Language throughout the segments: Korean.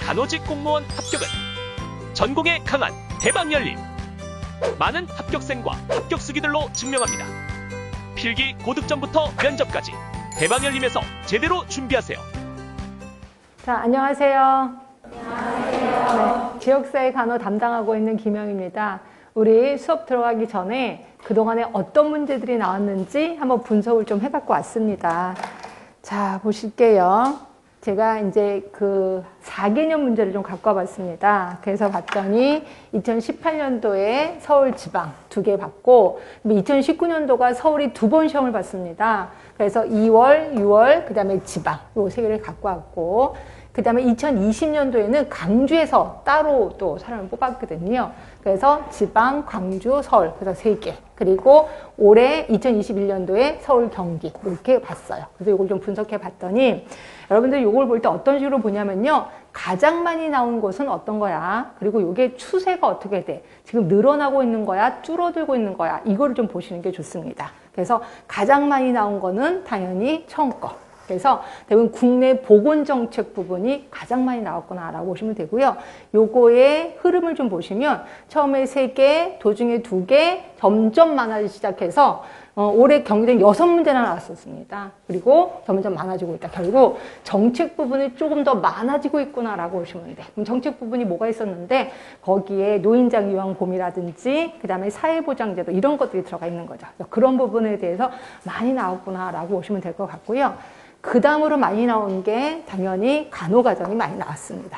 간호직 공무원 합격은 전공에 강한 대박열림. 많은 합격생과 합격수기들로 증명합니다. 필기 고득점부터 면접까지 대박열림에서 제대로 준비하세요. 자, 안녕하세요. 안녕하세요. 네, 지역사회 간호 담당하고 있는 김영입니다. 우리 수업 들어가기 전에 그동안에 어떤 문제들이 나왔는지 한번 분석을 좀 해갖고 왔습니다. 자, 보실게요. 제가 이제 그 4개년 문제를 좀 갖고 와봤습니다. 그래서 봤더니 2018년도에 서울 지방 2개 받고 2019년도가 서울이 2번 시험을 봤습니다. 그래서 2월, 6월, 그 다음에 지방 요 3개를 갖고 왔고 그 다음에 2020년도에는 강주에서 따로 또 사람을 뽑았거든요. 그래서 지방, 광주, 서울 그래서 3개. 그리고 올해 2021년도에 서울, 경기 이렇게 봤어요. 그래서 이걸 좀 분석해 봤더니 여러분들 이걸 볼 때 어떤 식으로 보냐면요. 가장 많이 나온 곳은 어떤 거야? 그리고 이게 추세가 어떻게 돼? 지금 늘어나고 있는 거야? 줄어들고 있는 거야? 이거를 좀 보시는 게 좋습니다. 그래서 가장 많이 나온 거는 당연히 처음 거. 그래서 대부분 국내 보건정책 부분이 가장 많이 나왔구나라고 보시면 되고요. 요거의 흐름을 좀 보시면 처음에 3개, 도중에 2개, 점점 많아지기 시작해서 올해 경기도는 6문제나 나왔었습니다. 그리고 점점 많아지고 있다. 결국 정책 부분이 조금 더 많아지고 있구나라고 보시면 돼. 그럼 정책 부분이 뭐가 있었는데 거기에 노인장 요양보험이라든지 그 다음에 사회보장제도 이런 것들이 들어가 있는 거죠. 그런 부분에 대해서 많이 나왔구나라고 보시면 될 것 같고요. 그 다음으로 많이 나온 게 당연히 간호과정이 많이 나왔습니다.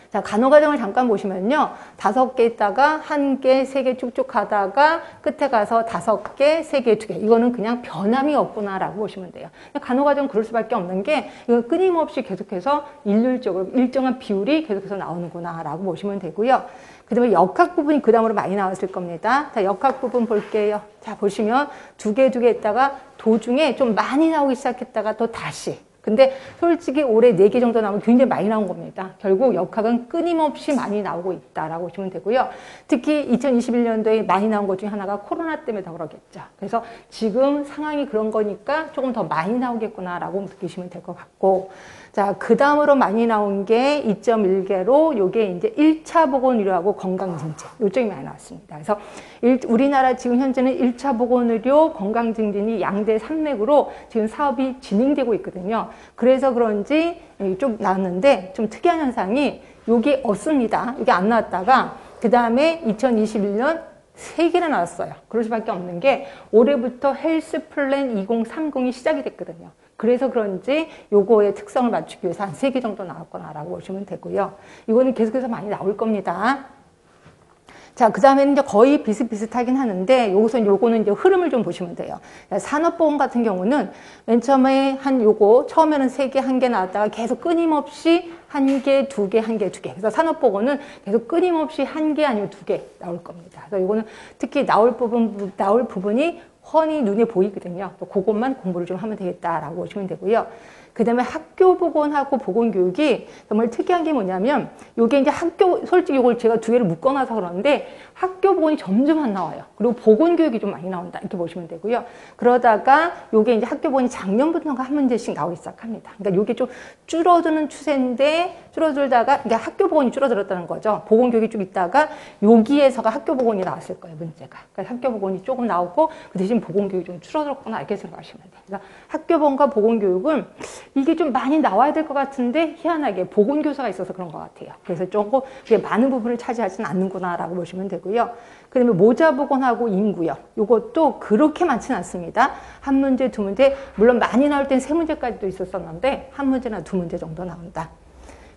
자, 간호과정을 잠깐 보시면요. 5개 있다가 1개, 3개 쭉쭉 가다가 끝에 가서 5개, 3개, 2개. 이거는 그냥 변함이 없구나라고 보시면 돼요. 간호과정 그럴 수밖에 없는 게 이건 끊임없이 계속해서 일률적으로 일정한 비율이 계속해서 나오는구나라고 보시면 되고요. 그 다음에 역학 부분이 그 다음으로 많이 나왔을 겁니다. 자, 역학 부분 볼게요. 자, 보시면 2개, 2개 있다가 도중에 좀 많이 나오기 시작했다가 또 다시. 근데 솔직히 올해 4개 정도 나오면 굉장히 많이 나온 겁니다. 결국 역학은 끊임없이 많이 나오고 있다라고 보시면 되고요. 특히 2021년도에 많이 나온 것 중에 하나가 코로나 때문에 더 그러겠죠. 그래서 지금 상황이 그런 거니까 조금 더 많이 나오겠구나라고 느끼시면 될 것 같고. 자, 그 다음으로 많이 나온 게 2.1개로 요게 이제 1차 보건의료하고 건강증진. 요쪽이 많이 나왔습니다. 그래서 우리나라 지금 현재는 1차 보건의료 건강증진이 양대 산맥으로 지금 사업이 진행되고 있거든요. 그래서 그런지 좀 나왔는데 좀 특이한 현상이 요게 없습니다. 이게 안 나왔다가 그 다음에 2021년 3개나 나왔어요. 그럴 수밖에 없는 게 올해부터 헬스 플랜 2030이 시작이 됐거든요. 그래서 그런지 요거의 특성을 맞추기 위해서 한 3개 정도 나왔거나라고 보시면 되고요. 이거는 계속해서 많이 나올 겁니다. 자, 그 다음에는 이제 거의 비슷비슷하긴 하는데, 요거는 이제 흐름을 좀 보시면 돼요. 산업보험 같은 경우는 맨 처음에 처음에는 3개, 1개 나왔다가 계속 끊임없이 1개, 2개, 1개, 2개. 그래서 산업보건은 계속 끊임없이 1개 아니면 2개 나올 겁니다. 그래서 요거는 특히 나올 부분이 훤히 눈에 보이거든요. 그것만 공부를 좀 하면 되겠다라고 보시면 되고요. 그 다음에 학교 보건하고 보건교육이 정말 특이한 게 뭐냐면, 요게 이제 솔직히 이걸 제가 2개를 묶어놔서 그러는데, 학교 보건이 점점 안 나와요. 그리고 보건교육이 좀 많이 나온다. 이렇게 보시면 되고요. 그러다가 요게 이제 학교 보건이 작년부터가 한 문제씩 나오기 시작합니다. 그러니까 요게 좀 줄어드는 추세인데, 줄어들다가, 그러니까 학교 보건이 줄어들었다는 거죠. 보건교육이 쭉 있다가, 여기에서가 학교 보건이 나왔을 거예요, 문제가. 그래서 학교 보건이 조금 나오고, 그 대신 보건교육이 좀 줄어들었구나, 이렇게 생각하시면 돼요. 그래서 학교 보건과 보건교육은 이게 좀 많이 나와야 될 것 같은데 희한하게 보건교사가 있어서 그런 것 같아요. 그래서 조금 많은 부분을 차지하지는 않는구나라고 보시면 되고요. 그 다음에 모자보건하고 인구요. 이것도 그렇게 많지는 않습니다. 1문제, 2문제, 물론 많이 나올 땐 3문제까지도 있었었는데 1문제나 2문제 정도 나온다.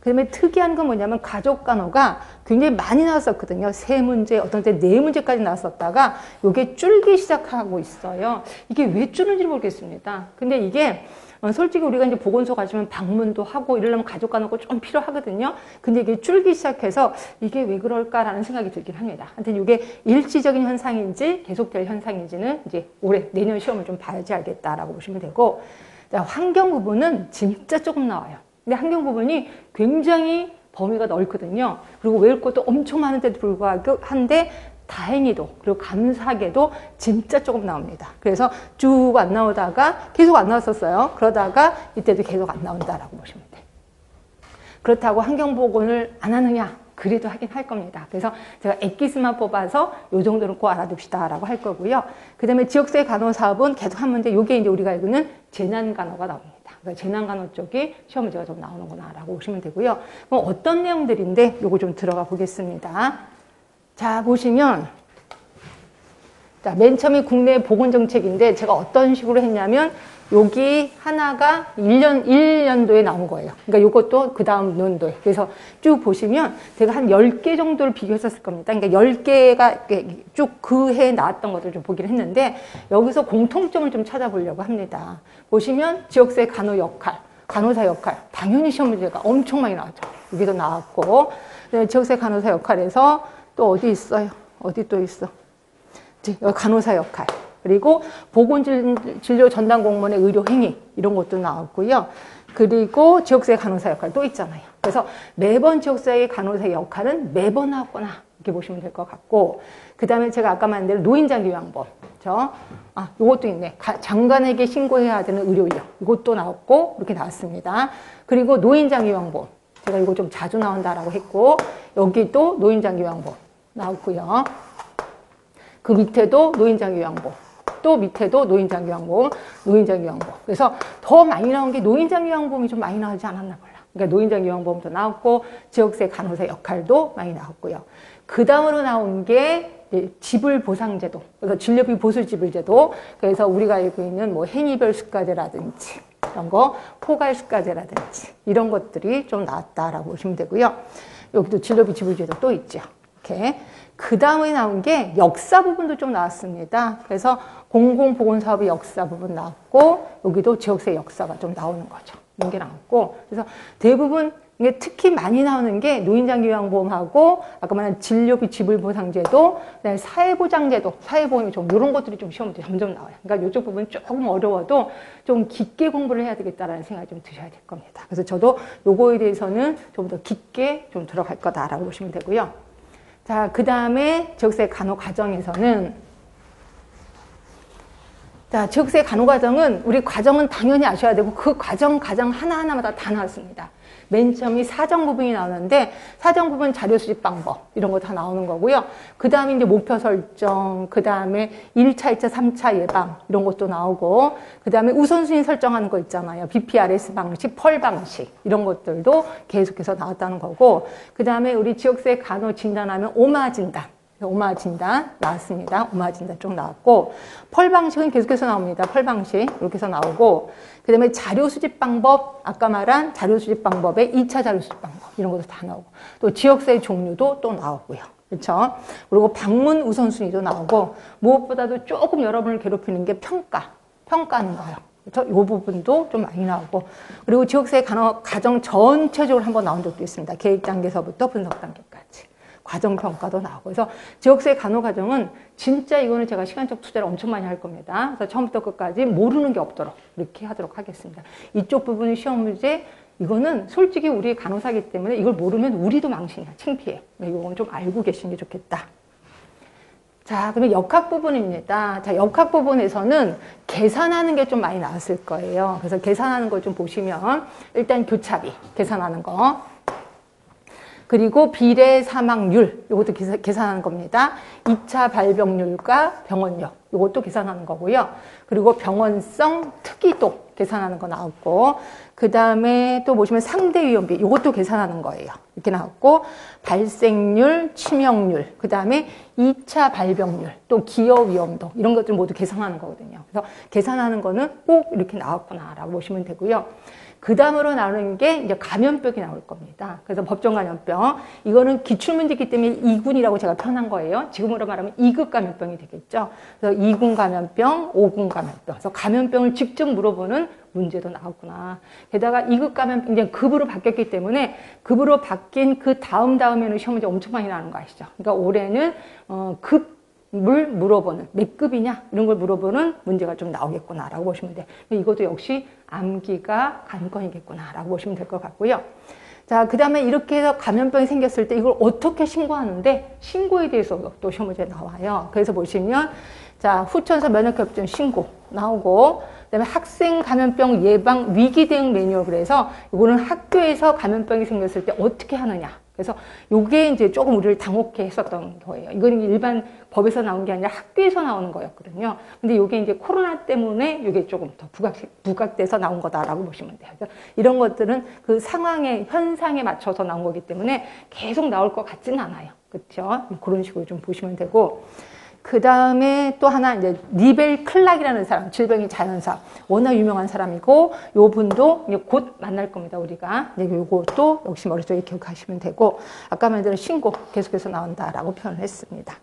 그 다음에 특이한 건 뭐냐면 가족간호가 굉장히 많이 나왔었거든요. 3문제, 어떤 때 4문제까지 나왔었다가 이게 줄기 시작하고 있어요. 이게 왜 줄는지 모르겠습니다. 근데 이게 솔직히 우리가 이제 보건소 가시면 방문도 하고 이러려면 가족간호가 좀 필요하거든요. 근데 이게 줄기 시작해서 이게 왜 그럴까라는 생각이 들긴 합니다. 하여튼 이게 일시적인 현상인지 계속될 현상인지는 이제 올해 내년 시험을 좀 봐야지 알겠다라고 보시면 되고, 환경 부분은 진짜 조금 나와요. 근데 환경 부분이 굉장히 범위가 넓거든요. 그리고 외울 것도 엄청 많은데도 불구하고 한데 다행히도 그리고 감사하게도 진짜 조금 나옵니다. 그래서 쭉 안 나오다가 계속 안 나왔었어요. 그러다가 이때도 계속 안 나온다라고 보시면 돼요. 그렇다고 환경보건을 안 하느냐? 그래도 하긴 할 겁니다. 그래서 제가 엑기스만 뽑아서 요 정도는 꼭 알아둡시다라고 할 거고요. 그 다음에 지역사회 간호 사업은 계속 한 문제, 요게 이제 우리가 알고 있는 재난간호가 나옵니다. 그러니까 재난간호 쪽이 시험 문제가 좀 나오는구나라고 보시면 되고요. 그럼 어떤 내용들인데 요거 좀 들어가 보겠습니다. 자, 보시면 자, 맨 처음에 국내 보건정책인데 제가 어떤 식으로 했냐면 여기 하나가 1년도에 나온 거예요. 그러니까 이것도 그 다음 연도에. 그래서 쭉 보시면 제가 한 10개 정도를 비교했었을 겁니다. 그러니까 10개가 쭉 그 해에 나왔던 것들을 좀 보기를 했는데 여기서 공통점을 좀 찾아보려고 합니다. 보시면 지역사회 간호 역할, 간호사 역할. 당연히 시험 문제가 엄청 많이 나왔죠. 여기도 나왔고. 지역사회 간호사 역할에서 또 어디 있어요? 어디 또 있어? 여기 간호사 역할. 그리고 보건진료 전담 공무원의 의료 행위 이런 것도 나왔고요. 그리고 지역사회 간호사 역할 또 있잖아요. 그래서 매번 지역사회 간호사 역할은 매번 나왔구나 이렇게 보시면 될 것 같고, 그 다음에 제가 아까 말한 대로 노인장기요양법, 요것도 있네. 장관에게 신고해야 되는 의료인력 이것도 나왔고 이렇게 나왔습니다. 그리고 노인장기요양법 제가 이거 좀 자주 나온다라고 했고 여기도 노인장기요양법 나왔고요. 그 밑에도 노인장기요양법, 또 밑에도 노인장기요양법. 그래서 더 많이 나온 게 노인장기요양법이 좀 많이 나오지 않았나 몰라. 그러니까 노인장기요양법도 나왔고 지역사회 간호사 역할도 많이 나왔고요. 그 다음으로 나온 게 지불보상제도, 그래서 진료비 보수지불제도. 그래서 우리가 알고 있는 뭐 행위별 수가제라든지 이런 거, 포괄수가제라든지 이런 것들이 좀 나왔다라고 보시면 되고요. 여기도 진료비 지불제도 또 있죠. 이렇게. 그 다음에 나온 게 역사 부분도 좀 나왔습니다. 그래서 공공보건사업의 역사 부분 나왔고 여기도 지역사회 역사가 좀 나오는 거죠. 이런 게 나왔고, 그래서 대부분 이게 특히 많이 나오는 게 노인장기요양보험하고 아까 말한 진료비 지불보상제도, 그다음에 사회보장제도, 사회보험이 좀 이런 것들이 좀 시험 문제 점점 나와요. 그러니까 이쪽 부분 조금 어려워도 좀 깊게 공부를 해야 되겠다라는 생각이 좀 드셔야 될 겁니다. 그래서 저도 요거에 대해서는 좀 더 깊게 좀 들어갈 거다라고 보시면 되고요. 자, 그 다음에 지역사회 간호 과정에서는, 자, 지역사회 간호 과정은 우리 과정은 당연히 아셔야 되고 그 과정 하나하나마다 다 나왔습니다. 맨 처음이 사정 부분이 나오는데 사정 부분 자료 수집 방법 이런 거 다 나오는 거고요. 그 다음에 이제 목표 설정, 그 다음에 1차, 2차, 3차 예방 이런 것도 나오고, 그 다음에 우선순위 설정하는 거 있잖아요. BPRS 방식, 펄 방식 이런 것들도 계속해서 나왔다는 거고, 그 다음에 우리 지역사회 간호 진단하면 오마 진단 나왔습니다. 오마 진단 쭉 나왔고, 펄 방식은 계속해서 나옵니다. 펄 방식 이렇게 해서 나오고, 그 다음에 자료 수집 방법, 아까 말한 자료 수집 방법의 2차 자료 수집 방법 이런 것도 다 나오고, 또 지역사회 종류도 또 나오고요. 그렇죠? 그리고 방문 우선순위도 나오고, 무엇보다도 조금 여러분을 괴롭히는 게 평가하는 거예요. 그래서 이 부분도 좀 많이 나오고, 그리고 지역사회 간호 과정 전체적으로 한번 나온 적도 있습니다. 계획 단계서부터 분석 단계까지. 과정평가도 나오고. 그래서 지역사회 간호 과정은 진짜 이거는 제가 시간적 투자를 엄청 많이 할 겁니다. 그래서 처음부터 끝까지 모르는 게 없도록 이렇게 하도록 하겠습니다. 이쪽 부분은 시험 문제, 이거는 솔직히 우리 간호사기 때문에 이걸 모르면 우리도 망신이야. 창피해. 이건 좀 알고 계시는 게 좋겠다. 자, 그러면 역학 부분입니다. 자, 역학 부분에서는 계산하는 게 좀 많이 나왔을 거예요. 그래서 계산하는 걸 좀 보시면 일단 교차비 계산하는 거, 그리고 비례 사망률 이것도 계산하는 겁니다. 2차 발병률과 병원력 이것도 계산하는 거고요. 그리고 병원성 특이도 계산하는 거 나왔고, 그 다음에 또 보시면 상대 위험비 이것도 계산하는 거예요. 이렇게 나왔고, 발생률, 치명률, 그 다음에 2차 발병률, 또 기여 위험도 이런 것들 모두 계산하는 거거든요. 그래서 계산하는 거는 꼭 이렇게 나왔구나라고 보시면 되고요. 그 다음으로 나오는 게 이제 감염병이 나올 겁니다. 그래서 법정 감염병. 이거는 기출문제이기 때문에 2군이라고 제가 표현한 거예요. 지금으로 말하면 2급 감염병이 되겠죠. 그래서 2군 감염병, 5군 감염병. 그래서 감염병을 직접 물어보는 문제도 나왔구나. 게다가 2급 감염병, 이제 급으로 바뀌었기 때문에 급으로 바뀐 그 다음에는 시험 문제 엄청 많이 나오는 거 아시죠? 그러니까 올해는 급을 물어보는, 몇 급이냐? 이런 걸 물어보는 문제가 좀 나오겠구나라고 보시면 돼요. 이것도 역시 암기가 관건이겠구나라고 보시면 될 것 같고요. 자, 그 다음에 이렇게 해서 감염병이 생겼을 때 이걸 어떻게 신고하는데, 신고에 대해서 또 시험 문제 나와요. 그래서 보시면, 자, 후천사 면역협증 신고 나오고, 그다음에 학생 감염병 예방 위기 대응 매뉴얼. 그래서 이거는 학교에서 감염병이 생겼을 때 어떻게 하느냐. 그래서 요게 이제 조금 우리를 당혹해 했었던 거예요. 이거는 일반 법에서 나온 게 아니라 학교에서 나오는 거였거든요. 근데 요게 이제 코로나 때문에 요게 조금 더 부각돼서 나온 거다라고 보시면 돼요. 그래서 이런 것들은 그 상황의 현상에 맞춰서 나온 거기 때문에 계속 나올 것 같지는 않아요. 그렇죠? 그런 식으로 좀 보시면 되고. 그 다음에 또 하나 이제 니벨 클락이라는 사람, 질병의 자연사, 워낙 유명한 사람이고 요 분도 이제 곧 만날 겁니다. 우리가 이제 요것도 역시 머릿속에 기억하시면 되고, 아까 말한 신고 계속해서 나온다라고 표현을 했습니다.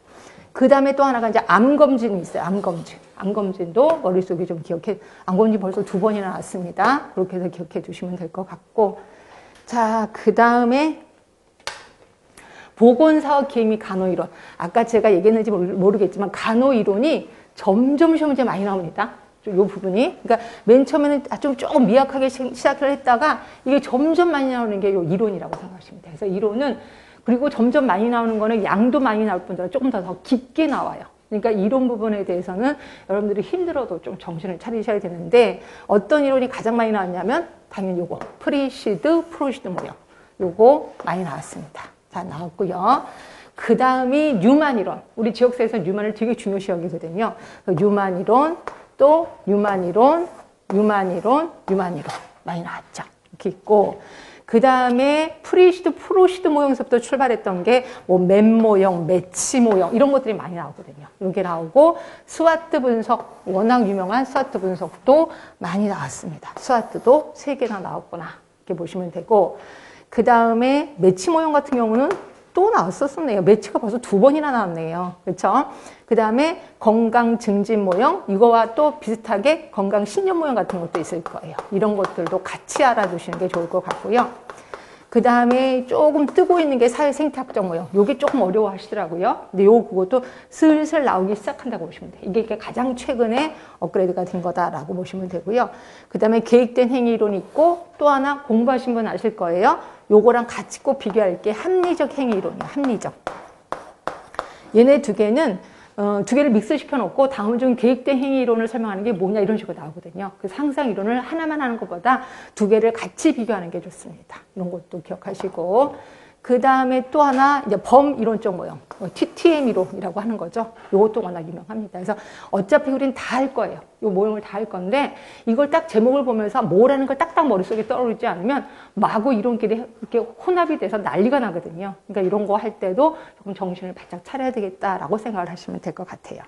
그 다음에 또 하나가 이제 암 검진이 있어요. 암 검진. 암 검진도 머릿속에 좀 기억해. 암 검진 벌써 2번이나 나왔습니다. 그렇게 해서 기억해 주시면 될 것 같고, 자, 그 다음에 보건사업 기획 및 간호이론. 아까 제가 얘기했는지 모르겠지만 간호이론이 점점 많이 나옵니다. 이 부분이. 그러니까 맨 처음에는 조금 미약하게 시작을 했다가 이게 점점 많이 나오는 게 이 이론이라고 생각하시면 돼요. 그래서 이론은, 그리고 점점 많이 나오는 거는 양도 많이 나올 뿐더러 조금 더 깊게 나와요. 그러니까 이론 부분에 대해서는 여러분들이 힘들어도 좀 정신을 차리셔야 되는데, 어떤 이론이 가장 많이 나왔냐면 당연히 요거 프리시드, 프로시드 모형. 요거 많이 나왔습니다. 자, 나왔고요. 그 다음이 뉴만 이론. 우리 지역사에서 뉴만을 되게 중요시 여기거든요. 뉴만 이론, 또 뉴만 이론, 뉴만 이론, 뉴만 이론. 많이 나왔죠. 이렇게 있고. 그 다음에 프리시드, 프로시드 모형에서부터 출발했던 게 뭐 맨 모형, 매치 모형 이런 것들이 많이 나오거든요. 이게 나오고, 스와트 분석, 워낙 유명한 스와트 분석도 많이 나왔습니다. 스와트도 3개나 나왔구나. 이렇게 보시면 되고, 그 다음에 매치 모형 같은 경우는 또 나왔었네요. 매치가 벌써 2번이나 나왔네요. 그렇죠? 그 다음에 건강 증진 모형, 이거와 또 비슷하게 건강 신념 모형 같은 것도 있을 거예요. 이런 것들도 같이 알아두시는 게 좋을 것 같고요. 그 다음에 조금 뜨고 있는 게 사회생태학적 모형. 요게 조금 어려워 하시더라고요. 근데 그것도 슬슬 나오기 시작한다고 보시면 돼요. 이게 가장 최근에 업그레이드가 된 거다라고 보시면 되고요. 그 다음에 계획된 행위 이론이 있고, 또 하나 공부하신 분 아실 거예요. 요거랑 같이 꼭 비교할 게 합리적 행위 이론이에요. 합리적. 얘네 2개는 2개를 믹스시켜 놓고 다음 중 계획된 행위 이론을 설명하는 게 뭐냐 이런 식으로 나오거든요. 그래서 항상 이론을 하나만 하는 것보다 2개를 같이 비교하는 게 좋습니다. 이런 것도 기억하시고, 그 다음에 또 하나 이제 범이론적 모형, TTM 이론이라고 하는 거죠. 이것도 워낙 유명합니다. 그래서 어차피 우린 다 할 거예요. 이 모형을 다 할 건데, 이걸 딱 제목을 보면서 뭐라는 걸 딱딱 머릿속에 떠오르지 않으면 마구 이론끼리 이렇게 혼합이 돼서 난리가 나거든요. 그러니까 이런 거 할 때도 조금 정신을 바짝 차려야 되겠다라고 생각을 하시면 될 것 같아요.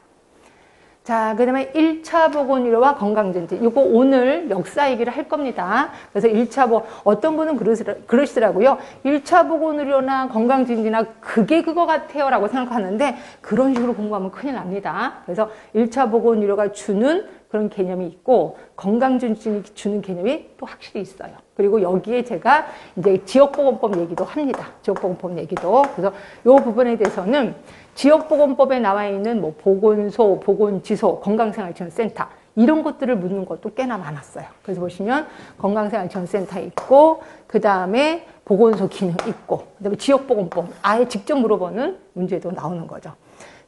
자, 그 다음에 1차 보건의료와 건강증진. 이거 오늘 역사 얘기를 할 겁니다. 그래서 1차 어떤 분은 그러시더라고요. 1차 보건의료나 건강증진이나 그게 그거 같아요 라고 생각하는데, 그런 식으로 공부하면 큰일 납니다. 그래서 1차 보건의료가 주는 그런 개념이 있고, 건강증진이 주는 개념이 또 확실히 있어요. 그리고 여기에 제가 이제 지역보건법 얘기도 합니다. 지역보건법 얘기도. 그래서 이 부분에 대해서는 지역보건법에 나와 있는 뭐 보건소, 보건지소, 건강생활지원센터 이런 것들을 묻는 것도 꽤나 많았어요. 그래서 보시면 건강생활지원센터 있고, 그 다음에 보건소 기능 있고, 그 다음에 지역보건법 아예 직접 물어보는 문제도 나오는 거죠.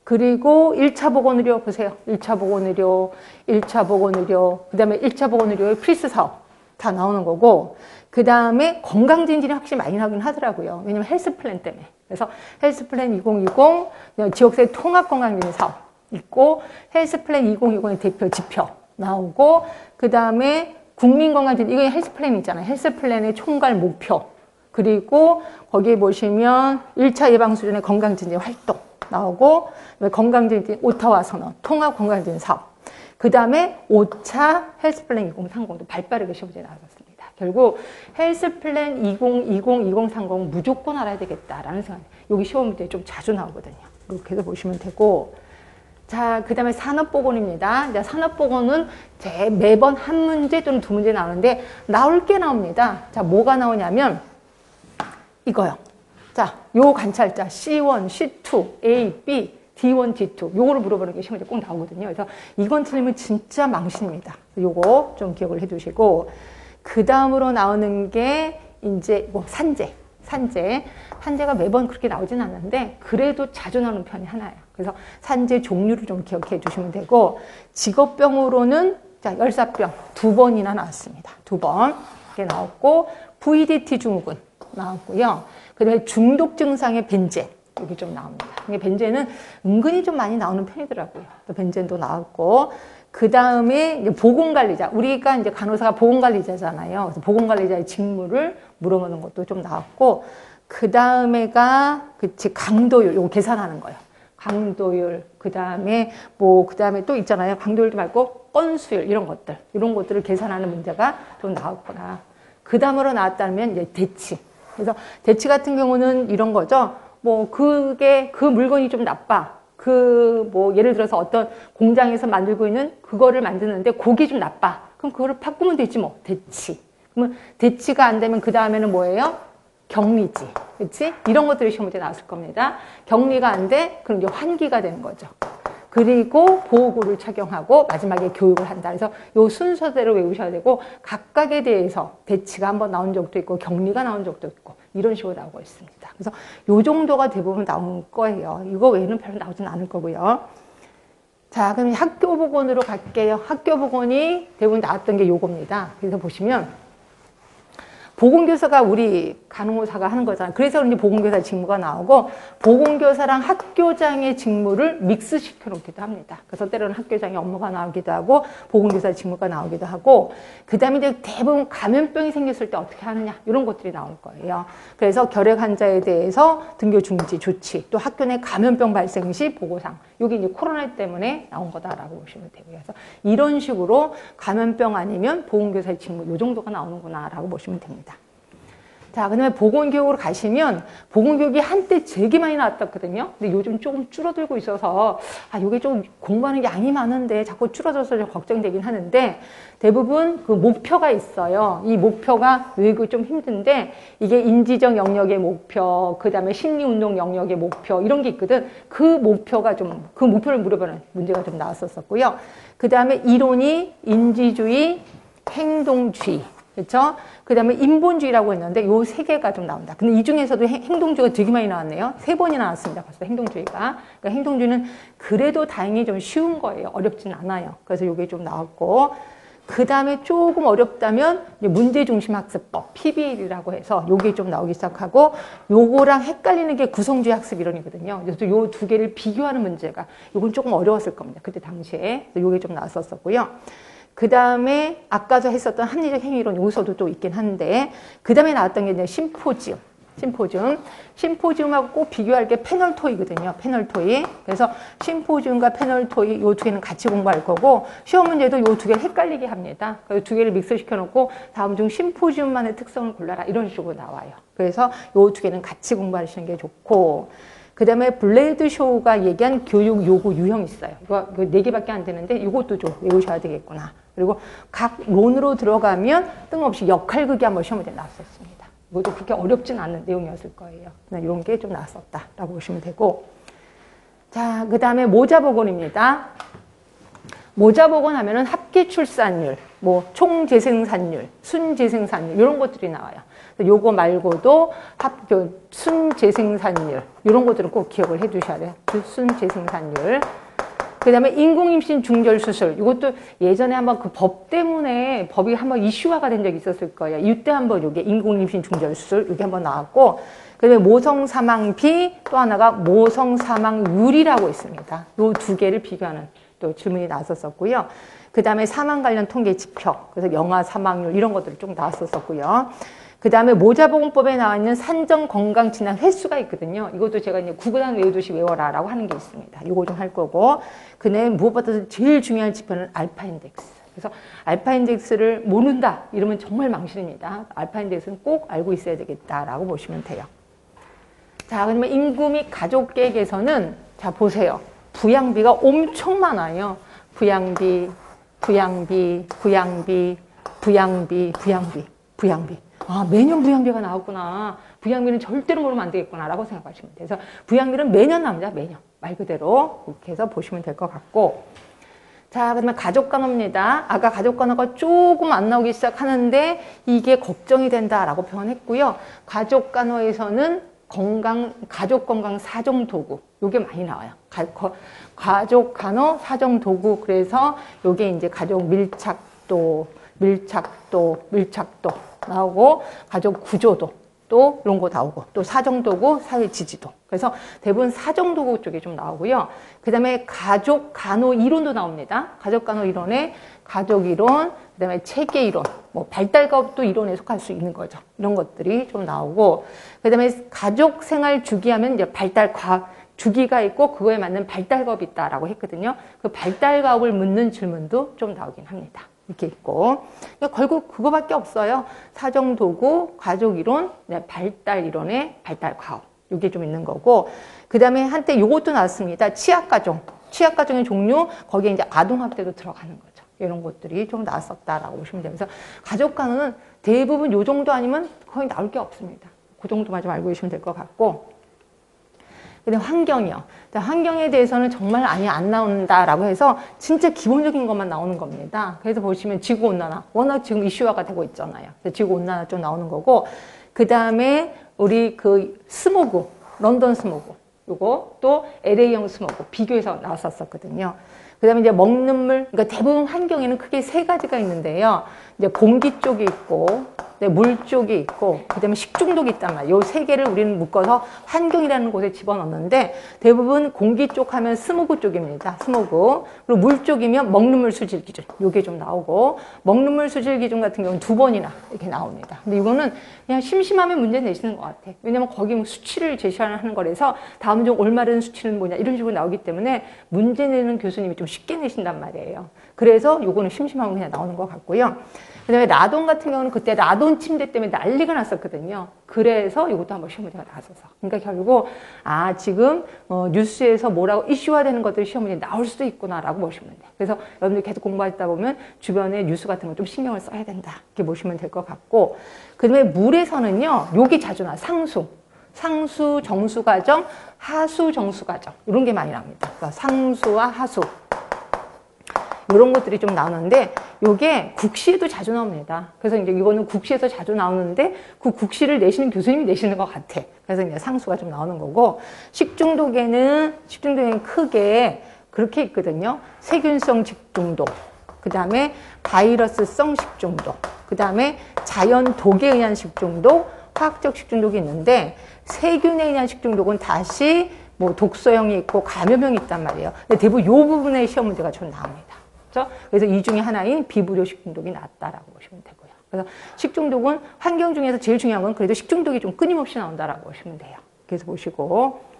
그리고 1차 보건의료 보세요. 1차 보건의료, 1차 보건의료, 그 다음에 1차 보건의료의 필수 사업 다 나오는 거고, 그 다음에 건강증진이 확실히 많이 나오긴 하더라고요. 왜냐면 헬스 플랜 때문에. 그래서 헬스 플랜 2020, 지역사회 통합 건강증진 사업 있고, 헬스 플랜 2020의 대표 지표 나오고, 그 다음에 국민건강증진, 이거 헬스 플랜 있잖아요. 헬스 플랜의 총괄 목표. 그리고 거기에 보시면 1차 예방 수준의 건강증진 활동 나오고, 건강증진 오타와 선언, 통합 건강증진 사업. 그 다음에 5차 헬스 플랜 2030도 발빠르게 시험지에 나왔습니다. 결국 헬스 플랜 2020-2030 무조건 알아야 되겠다라는 생각. 여기 시험 문제에 좀 자주 나오거든요. 이렇게 해서 보시면 되고. 자, 그 다음에 산업보건입니다. 이제 산업보건은 매번 한 문제 또는 2문제 나오는데 나올 게 나옵니다. 자, 뭐가 나오냐면 이거요. 자, 요 관찰자 C1, C2, A, B, D1, D2 요거를 물어보는 게 시험에 꼭 나오거든요. 그래서 이건 틀리면 진짜 망신입니다. 요거 좀 기억을 해두시고, 그 다음으로 나오는 게 이제 뭐 산재가 매번 그렇게 나오진 않는데 그래도 자주 나오는 편이 하나예요. 그래서 산재 종류를 좀 기억해 두시면 되고, 직업병으로는 자, 열사병 2번이나 나왔습니다. 2번 이렇게 나왔고, VDT 증후군 나왔고요. 그 다음에 중독 증상의 벤젠 여기 좀 나옵니다. 이게 벤젠은 은근히 좀 많이 나오는 편이더라고요. 또 벤젠도 나왔고, 그 다음에 보건관리자, 우리가 이제 간호사가 보건관리자잖아요. 그래서 보건관리자의 직무를 물어보는 것도 좀 나왔고, 그 다음에가 그치 강도율, 요거 계산하는 거예요. 강도율, 그 다음에 또 있잖아요. 강도율도 말고 건수율 이런 것들을 계산하는 문제가 좀 나왔거나, 그 다음으로 나왔다면 이제 대치. 그래서 대치 같은 경우는 이런 거죠. 그 물건이 좀 나빠. 예를 들어서 어떤 공장에서 만들고 있는 그거를 만드는데 그게 좀 나빠. 그럼 그거를 바꾸면 되지 뭐. 대치. 그러면 대치가 안 되면 그 다음에는 뭐예요? 격리지. 그치? 이런 것들이 시험 문제 나왔을 겁니다. 격리가 안 돼? 그럼 이제 환기가 되는 거죠. 그리고 보호구를 착용하고 마지막에 교육을 한다. 그래서 요 순서대로 외우셔야 되고, 각각에 대해서 대치가 한번 나온 적도 있고 격리가 나온 적도 있고 이런 식으로 나오고 있습니다. 그래서 요 정도가 대부분 나올 거예요. 이거 외에는 별로 나오진 않을 거고요. 자, 그럼 학교 보건으로 갈게요. 학교 보건이 대부분 나왔던 게 요겁니다. 그래서 보시면 보건교사가 우리 간호사가 하는 거잖아요. 그래서 그런지 보건교사 직무가 나오고, 보건교사랑 학교장의 직무를 믹스시켜 놓기도 합니다. 그래서 때로는 학교장의 업무가 나오기도 하고 보건교사 직무가 나오기도 하고, 그 다음에 이제 대부분 감염병이 생겼을 때 어떻게 하느냐 이런 것들이 나올 거예요. 그래서 결핵 환자에 대해서 등교 중지 조치, 또 학교 내 감염병 발생 시 보고상, 이게 이제 코로나 때문에 나온 거다라고 보시면 되고요. 그래서 이런 식으로 감염병 아니면 보건교사의 직무 이 정도가 나오는구나라고 보시면 됩니다. 자, 그 다음에 보건교육으로 가시면, 보건교육이 한때 되게 많이 나왔었거든요. 근데 요즘 조금 줄어들고 있어서, 요게 좀 공부하는 게 양이 많은데 자꾸 줄어들어서 좀 걱정되긴 하는데, 대부분 그 목표가 있어요. 이 목표가 외우기 좀 힘든데, 이게 인지적 영역의 목표, 그 다음에 심리운동 영역의 목표, 이런 게 있거든. 그 목표를 물어보는 문제가 좀 나왔었고요. 그 다음에 이론이 인지주의, 행동주의, 그렇죠? 그 다음에 인본주의라고 했는데 요 세 개가 좀 나온다. 근데 이 중에서도 행동주의가 되게 많이 나왔네요. 3번이나 나왔습니다. 벌써 행동주의가. 그러니까 행동주의는 그래도 다행히 좀 쉬운 거예요. 어렵진 않아요. 그래서 요게 좀 나왔고, 그 다음에 조금 어렵다면 문제중심학습법, PBL이라고 해서 요게 좀 나오기 시작하고, 요거랑 헷갈리는 게 구성주의 학습 이론이거든요. 그래서 요 두 개를 비교하는 문제가, 요건 조금 어려웠을 겁니다. 그때 당시에. 요게 좀 나왔었고요. 그 다음에 아까도 했었던 합리적 행위론 요소도 또 있긴 한데, 그 다음에 나왔던 게 이제 심포지움하고 꼭 비교할 게 패널 토의거든요. 패널 토의. 그래서 심포지움과 패널 토의 요 두 개는 같이 공부할 거고, 시험 문제도 요 두 개를 헷갈리게 합니다. 그 두 개를 믹스시켜 놓고 다음 중 심포지움만의 특성을 골라라 이런 식으로 나와요. 그래서 요 두 개는 같이 공부하시는 게 좋고, 그 다음에 블레이드 쇼가 얘기한 교육 요구 유형이 있어요. 이거 4개밖에 안 되는데 이것도 좀 외우셔야 되겠구나. 그리고 각 론으로 들어가면 뜬금없이 역할극이 한번 시험에 나왔었습니다. 이것도 그렇게 어렵진 않은 내용이었을 거예요. 이런 게 좀 나왔었다라고 보시면 되고, 자, 그 다음에 모자보건입니다. 모자보건 하면은 합계 출산율, 총재생산율, 순재생산율 이런 것들이 나와요. 요거 말고도 순재생산율 이런 것들은 꼭 기억을 해 두셔야 돼요. 순재생산율. 그 다음에 인공임신 중절수술, 이것도 예전에 한번 그 법 때문에 법이 한번 이슈화가 된 적이 있었을 거예요. 이때 한번 요게 인공임신 중절수술 이게 한번 나왔고, 그 다음에 모성사망비, 또 하나가 모성사망률이라고 있습니다. 요 두 개를 비교하는 또 질문이 나왔었고요. 그 다음에 사망 관련 통계 지표, 그래서 영아 사망률 이런 것들이 좀 나왔었고요. 그 다음에 모자보건법에 나와 있는 산정 건강 진단 횟수가 있거든요. 이것도 제가 이제 구구단 외우듯이 외워라라고 하는 게 있습니다. 이거 좀 할 거고, 그 다음에 무엇보다도 제일 중요한 지표는 알파 인덱스. 그래서 알파 인덱스를 모른다 이러면 정말 망신입니다. 알파 인덱스는 꼭 알고 있어야 되겠다라고 보시면 돼요. 자, 그러면 인구 및 가족 계획에서는 자 보세요. 부양비가 엄청 많아요. 부양비. 매년 부양비가 나왔구나. 부양비는 절대로 모르면 안 되겠구나 라고 생각하시면 돼요. 그래서 부양비는 매년 나옵니다. 매년. 말 그대로 이렇게 해서 보시면 될 것 같고, 자, 그러면 가족간호입니다. 아까 가족간호가 조금 안 나오기 시작하는데 이게 걱정이 된다라고 표현했고요. 가족간호에서는 가족 건강 사정 도구. 요게 많이 나와요. 가족 간호 사정 도구. 그래서 요게 이제 가족 밀착도 나오고, 가족 구조도 또 이런 거 나오고, 또 사정도구, 사회 지지도. 그래서 대부분 사정도구 쪽에 좀 나오고요. 그 다음에 가족 간호 이론도 나옵니다. 가족 간호 이론에 가족 이론, 그 다음에 체계 이론, 뭐 발달과학도 이론에 속할 수 있는 거죠. 이런 것들이 좀 나오고, 그 다음에 가족 생활 주기 하면 이제 발달과학 주기가 있고 그거에 맞는 발달과학이 있다라고 했거든요. 그 발달과학을 묻는 질문도 좀 나오긴 합니다. 이렇게 있고, 그러니까 결국 그거밖에 없어요. 사정도구, 가족이론, 발달이론에 발달과학. 이게 좀 있는 거고, 그 다음에 한때 요것도 나왔습니다. 취약가정. 취약가정의 종류, 거기에 이제 아동학대도 들어가는 거죠. 이런 것들이 좀 나왔었다라고 보시면 돼요. 그래서 가족간호는 대부분 요 정도 아니면 거의 나올 게 없습니다. 그 정도만 좀 알고 계시면 될 것 같고, 근데 환경이요. 환경에 대해서는 정말 많이 안 나온다라고 해서 진짜 기본적인 것만 나오는 겁니다. 그래서 보시면 지구온난화. 워낙 지금 이슈화가 되고 있잖아요. 지구온난화 좀 나오는 거고, 그 다음에 우리 그 스모그, 런던 스모그. 요거 또 LA형 스모그 비교해서 나왔었거든요. 그 다음에 이제 먹는 물, 그러니까 대부분 환경에는 크게 세 가지가 있는데요. 이제 공기 쪽이 있고, 물 쪽이 있고, 그 다음에 식중독이 있단 말이에요. 요 세 개를 우리는 묶어서 환경이라는 곳에 집어넣는데, 대부분 공기 쪽 하면 스모그 쪽입니다. 스모그. 그리고 물 쪽이면 먹는 물 수질 기준. 요게 좀 나오고, 먹는 물 수질 기준 같은 경우는 2번이나 이렇게 나옵니다. 근데 이거는 그냥 심심하면 문제 내시는 것 같아. 왜냐면 거기 수치를 제시하는 거라서 다음 중 올바른 수치는 뭐냐 이런 식으로 나오기 때문에 문제 내는 교수님이 좀 쉽게 내신단 말이에요. 그래서 요거는 심심하면 그냥 나오는 것 같고요. 그 다음에 라돈 같은 경우는 그때 라돈 침대 때문에 난리가 났었거든요. 그래서 이것도 한번 시험 문제가 나왔어서. 그러니까 결국, 지금, 뉴스에서 뭐라고 이슈화 되는 것들이 시험 문제에 나올 수도 있구나라고 보시면 돼요. 그래서 여러분들 계속 공부하다 보면 주변에 뉴스 같은 거 좀 신경을 써야 된다. 이렇게 보시면 될 것 같고. 그 다음에 물에서는요, 여기 자주 나와요. 상수, 정수과정, 하수, 정수과정. 이런 게 많이 나옵니다. 그러니까 상수와 하수. 이런 것들이 좀 나오는데, 요게 국시에도 자주 나옵니다. 그래서 이제 이거는 국시에서 자주 나오는데, 그 국시를 내시는 교수님이 내시는 것 같아. 그래서 이제 상수가 좀 나오는 거고, 식중독에는 크게 그렇게 있거든요. 세균성 식중독, 그 다음에 바이러스성 식중독, 그 다음에 자연 독에 의한 식중독, 화학적 식중독이 있는데, 세균에 의한 식중독은 다시 뭐 독소형이 있고 감염형이 있단 말이에요. 근데 대부분 요 부분의 시험 문제가 좀 나옵니다. 그래서 이 중에 하나인 비불효 식중독이 낫다라고 보시면 되고요. 그래서 식중독은 환경 중에서 제일 중요한 건 그래도 식중독이 좀 끊임없이 나온다라고 보시면 돼요. 그래서 보시고,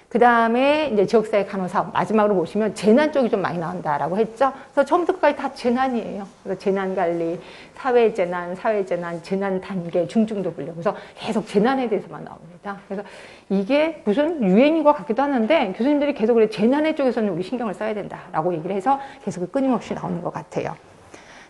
그 다음에 이제 지역사회 간호사업 마지막으로 보시면 재난 쪽이 좀 많이 나온다라고 했죠. 그래서 처음부터 끝까지 다 재난이에요. 그래서 재난관리, 사회재난, 재난 단계, 중증도 분류. 그래서 계속 재난에 대해서만 나옵니다. 그래서 이게 무슨 유행인 것 같기도 하는데 교수님들이 계속 그래 재난의 쪽에서는 우리 신경을 써야 된다라고 얘기를 해서 계속 끊임없이 나오는 것 같아요.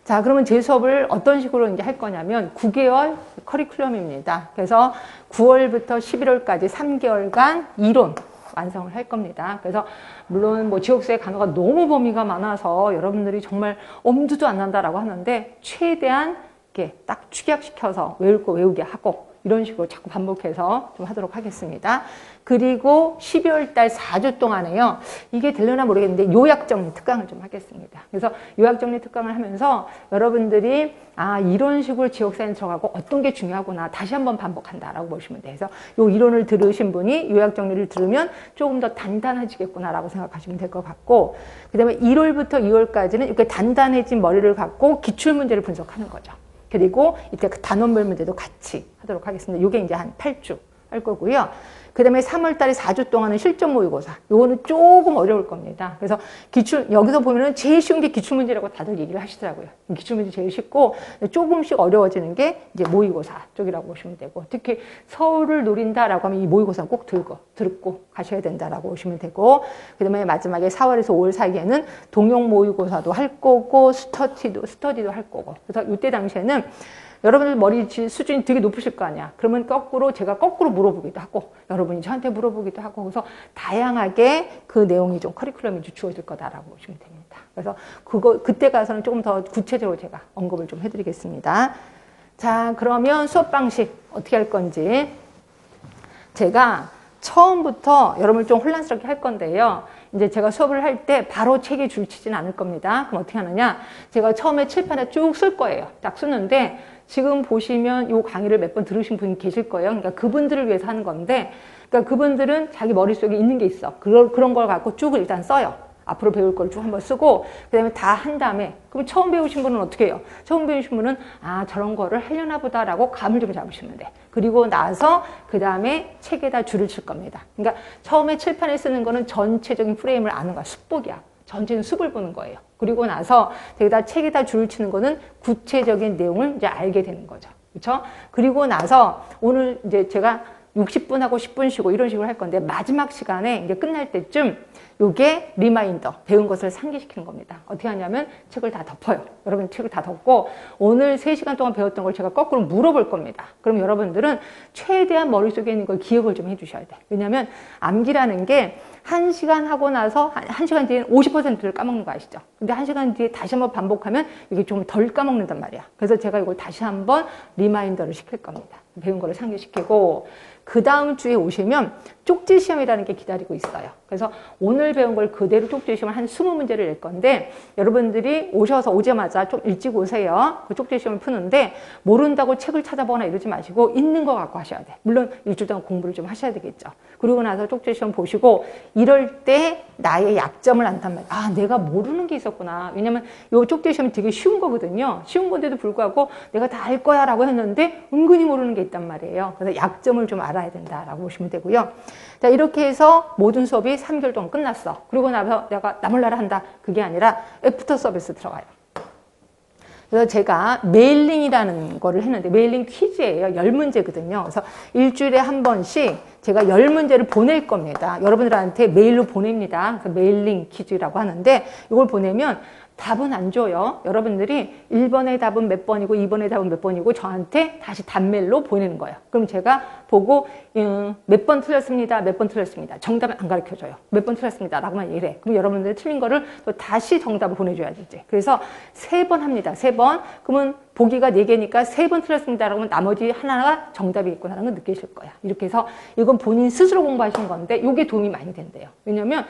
자, 그러면 제 수업을 어떤 식으로 이제 할 거냐면 9개월 커리큘럼입니다. 그래서 9월부터 11월까지 3개월간 이론 완성을 할 겁니다. 그래서 물론 뭐 지역사회 간호가 너무 범위가 많아서 여러분들이 정말 엄두도 안 난다라고 하는데 최대한 이렇게 딱 축약시켜서 외울 거 외우게 하고 이런 식으로 자꾸 반복해서 좀 하도록 하겠습니다. 그리고 12월 달 4주 동안에요. 이게 되려나 모르겠는데 요약정리 특강을 좀 하겠습니다. 그래서 요약정리 특강을 하면서 여러분들이 이런 식으로 지역사회에 들어가고 어떤 게 중요하구나 다시 한번 반복한다라고 보시면 돼요. 그래서 요 이론을 들으신 분이 요약정리를 들으면 조금 더 단단해지겠구나라고 생각하시면 될 것 같고 그 다음에 1월부터 2월까지는 이렇게 단단해진 머리를 갖고 기출문제를 분석하는 거죠. 그리고 이때 그 단원별 문제도 같이 하도록 하겠습니다. 이게 이제 한 8주 할 거고요. 그 다음에 3월 달에 4주 동안은 실전 모의고사. 요거는 조금 어려울 겁니다. 그래서 여기서 보면은 제일 쉬운 게 기출문제라고 다들 얘기를 하시더라고요. 기출문제 제일 쉽고 조금씩 어려워지는 게 이제 모의고사 쪽이라고 보시면 되고 특히 서울을 노린다라고 하면 이 모의고사 꼭 듣고 가셔야 된다라고 보시면 되고 그 다음에 마지막에 4월에서 5월 사이에는 동영 모의고사도 할 거고 스터디도 할 거고 그래서 이때 당시에는 여러분들 머리 수준이 되게 높으실 거 아니야. 그러면 제가 거꾸로 물어보기도 하고, 여러분이 저한테 물어보기도 하고, 그래서 다양하게 그 내용이 좀 커리큘럼이 주어질 거다라고 보시면 됩니다. 그래서 그때 가서는 조금 더 구체적으로 제가 언급을 좀 해드리겠습니다. 자, 그러면 수업 방식 어떻게 할 건지. 제가 처음부터 여러분을 좀 혼란스럽게 할 건데요. 이제 제가 수업을 할 때 바로 책에 줄 치진 않을 겁니다. 그럼 어떻게 하느냐? 제가 처음에 칠판에 쭉 쓸 거예요. 딱 쓰는데 지금 보시면 이 강의를 몇 번 들으신 분이 계실 거예요. 그러니까 그분들을 위해서 하는 건데, 그러니까 그분들은 자기 머릿속에 있는 게 있어. 그런 걸 갖고 쭉 일단 써요. 앞으로 배울 걸 쭉 한번 쓰고, 그 다음에 다 한 다음에, 그럼 처음 배우신 분은 어떻게 해요? 처음 배우신 분은, 아, 저런 거를 하려나 보다라고 감을 좀 잡으시면 돼. 그리고 나서, 그 다음에 책에다 줄을 칠 겁니다. 그러니까 처음에 칠판에 쓰는 거는 전체적인 프레임을 아는 거야. 숲보기야. 전체는 숲을 보는 거예요. 그리고 나서, 여기다 책에다 줄을 치는 거는 구체적인 내용을 이제 알게 되는 거죠. 그렇죠? 그리고 나서, 오늘 이제 제가 60분 하고 10분 쉬고 이런 식으로 할 건데, 마지막 시간에 이제 끝날 때쯤, 요게 리마인더, 배운 것을 상기시키는 겁니다. 어떻게 하냐면 책을 다 덮어요. 여러분 책을 다 덮고 오늘 3시간 동안 배웠던 걸 제가 거꾸로 물어볼 겁니다. 그럼 여러분들은 최대한 머릿속에 있는 걸 기억을 좀 해주셔야 돼. 왜냐하면 암기라는 게 1시간 하고 나서 1시간 뒤에는 50%를 까먹는 거 아시죠? 근데 1시간 뒤에 다시 한번 반복하면 이게 좀 덜 까먹는단 말이야. 그래서 제가 이걸 다시 한번 리마인더를 시킬 겁니다. 배운 거를 상기시키고 그 다음 주에 오시면 쪽지 시험이라는 게 기다리고 있어요. 그래서 오늘 배운 걸 그대로 쪽지 시험을 한 20문제를 낼 건데 여러분들이 오자마자 좀 일찍 오세요. 그 쪽지 시험을 푸는데 모른다고 책을 찾아보거나 이러지 마시고 있는 거 갖고 하셔야 돼. 물론 일주일 동안 공부를 좀 하셔야 되겠죠. 그리고 나서 쪽지 시험 보시고 이럴 때 나의 약점을 안단 말이에요. 아, 내가 모르는 게 있었구나. 왜냐면 이 쪽지 시험이 되게 쉬운 거거든요. 쉬운 건데도 불구하고 내가 다 알 거야 라고 했는데 은근히 모르는 게 있단 말이에요. 그래서 약점을 좀 알아야 된다라고 보시면 되고요. 자, 이렇게 해서 모든 수업이 3개월 동안 끝났어. 그리고 나서 내가 나 몰라라 한다. 그게 아니라 애프터 서비스 들어가요. 그래서 제가 메일링이라는 거를 했는데 메일링 퀴즈예요. 10문제거든요. 그래서 일주일에 한 번씩 제가 10문제를 보낼 겁니다. 여러분들한테 메일로 보냅니다. 그래서 메일링 퀴즈라고 하는데 이걸 보내면 답은 안 줘요. 여러분들이 1번의 답은 몇 번이고 2번의 답은 몇 번이고 저한테 다시 답메일로 보내는 거예요. 그럼 제가 보고 몇 번 틀렸습니다. 몇 번 틀렸습니다. 정답은 안 가르쳐줘요. 몇 번 틀렸습니다. 라고만 얘기를 해. 그럼 여러분들이 틀린 거를 또 다시 정답을 보내줘야 되지. 그래서 3번 합니다. 3번. 그러면 보기가 4개니까 3번 틀렸습니다. 라고 하면 나머지 하나가 정답이 있구나라는 걸 느끼실 거야. 이렇게 해서 이건 본인 스스로 공부하신 건데 이게 도움이 많이 된대요. 왜냐면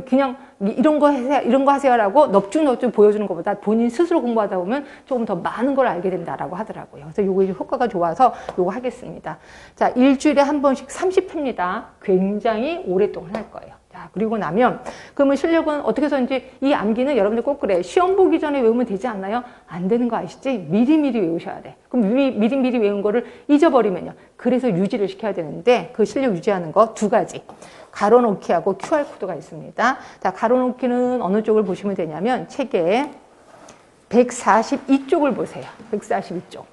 그냥 이런 거 하세요라고 넙죽넙죽 보여주는 것보다 본인 스스로 공부하다 보면 조금 더 많은 걸 알게 된다라고 하더라고요. 그래서 요거 효과가 좋아서 요거 하겠습니다. 자, 일주일에 한 번씩 30회입니다. 굉장히 오랫동안 할 거예요. 자, 그리고 나면 그러면 실력은 어떻게 해서인지 이 암기는 여러분들 꼭 그래. 시험 보기 전에 외우면 되지 않나요? 안 되는 거 아시지? 미리미리 외우셔야 돼. 그럼 미리미리 외운 거를 잊어버리면요. 그래서 유지를 시켜야 되는데 그 실력 유지하는 거 2가지. 가로놓기하고 QR코드가 있습니다. 자, 가로놓기는 어느 쪽을 보시면 되냐면 책에 142쪽을 보세요. 142쪽.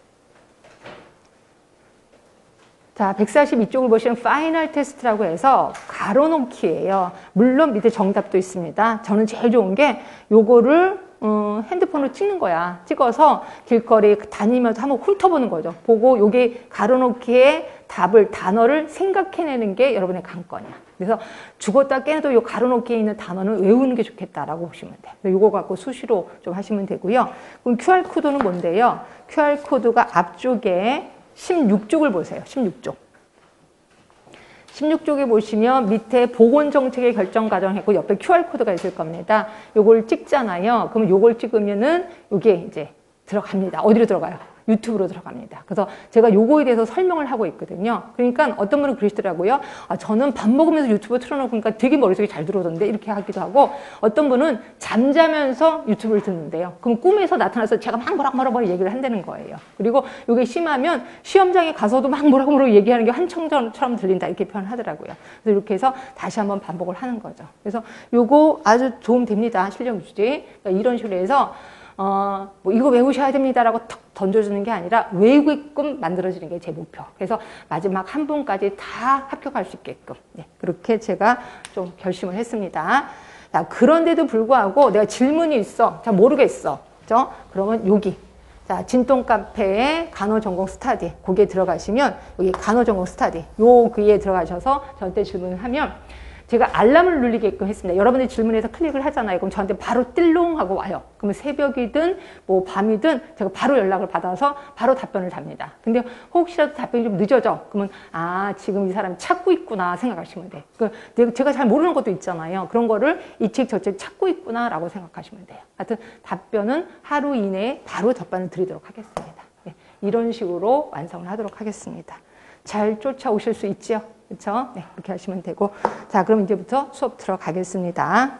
자, 142쪽을 보시면 파이널 테스트라고 해서 가로놓기예요. 물론 밑에 정답도 있습니다. 저는 제일 좋은 게 요거를 핸드폰으로 찍는 거야. 찍어서 길거리 다니면서 한번 훑어보는 거죠. 보고 요게 가로놓기의 답을, 단어를 생각해내는 게 여러분의 관건이야. 그래서 죽었다 깨도 요 가로놓기에 있는 단어는 외우는 게 좋겠다라고 보시면 돼요. 요거 갖고 수시로 좀 하시면 되고요. 그럼 QR코드는 뭔데요? QR코드가 앞쪽에 16쪽을 보세요. 16쪽. 16쪽에 보시면 밑에 보건정책의 결정 과정 했고 옆에 QR코드가 있을 겁니다. 요걸 찍잖아요. 그럼 요걸 찍으면은 요게 이제 들어갑니다. 어디로 들어가요? 유튜브로 들어갑니다. 그래서 제가 요거에 대해서 설명을 하고 있거든요. 그러니까 어떤 분은 그러시더라고요. 아, 저는 밥 먹으면서 유튜브 틀어놓으니까 되게 머릿속에 잘 들어오던데 이렇게 하기도 하고 어떤 분은 잠자면서 유튜브를 듣는데요. 그럼 꿈에서 나타나서 제가 막 뭐라고 얘기를 한다는 거예요. 그리고 요게 심하면 시험장에 가서도 막 뭐라고 얘기하는 게 한청처럼 들린다 이렇게 표현하더라고요. 그래서 이렇게 해서 다시 한번 반복을 하는 거죠. 그래서 요거 아주 도움 됩니다. 실력 유지. 그러니까 이런 식으로 해서 뭐 이거 외우셔야 됩니다라고 턱 던져주는 게 아니라 외우게끔 만들어지는 게 제 목표. 그래서 마지막 한 분까지 다 합격할 수 있게끔. 네, 그렇게 제가 좀 결심을 했습니다. 자, 그런데도 불구하고 내가 질문이 있어. 잘 모르겠어. 그죠? 그러면 여기. 자, 진동 카페에 간호전공 스타디. 거기에 들어가시면 여기 간호전공 스타디. 요 글에 들어가셔서 저한테 질문을 하면 제가 알람을 눌리게끔 했습니다. 여러분이 질문해서 클릭을 하잖아요. 그럼 저한테 바로 띨롱 하고 와요. 그러면 새벽이든 뭐 밤이든 제가 바로 연락을 받아서 바로 답변을 답니다. 근데 혹시라도 답변이 좀 늦어져. 그러면 아, 지금 이 사람이 찾고 있구나 생각하시면 돼. 제가 잘 모르는 것도 있잖아요. 그런 거를 이 책 저 책 찾고 있구나라고 생각하시면 돼요. 하여튼 답변은 하루 이내에 바로 답변을 드리도록 하겠습니다. 네, 이런 식으로 완성을 하도록 하겠습니다. 잘 쫓아오실 수 있죠? 그렇죠? 네, 그렇게 하시면 되고. 자, 그럼 이제부터 수업 들어가겠습니다.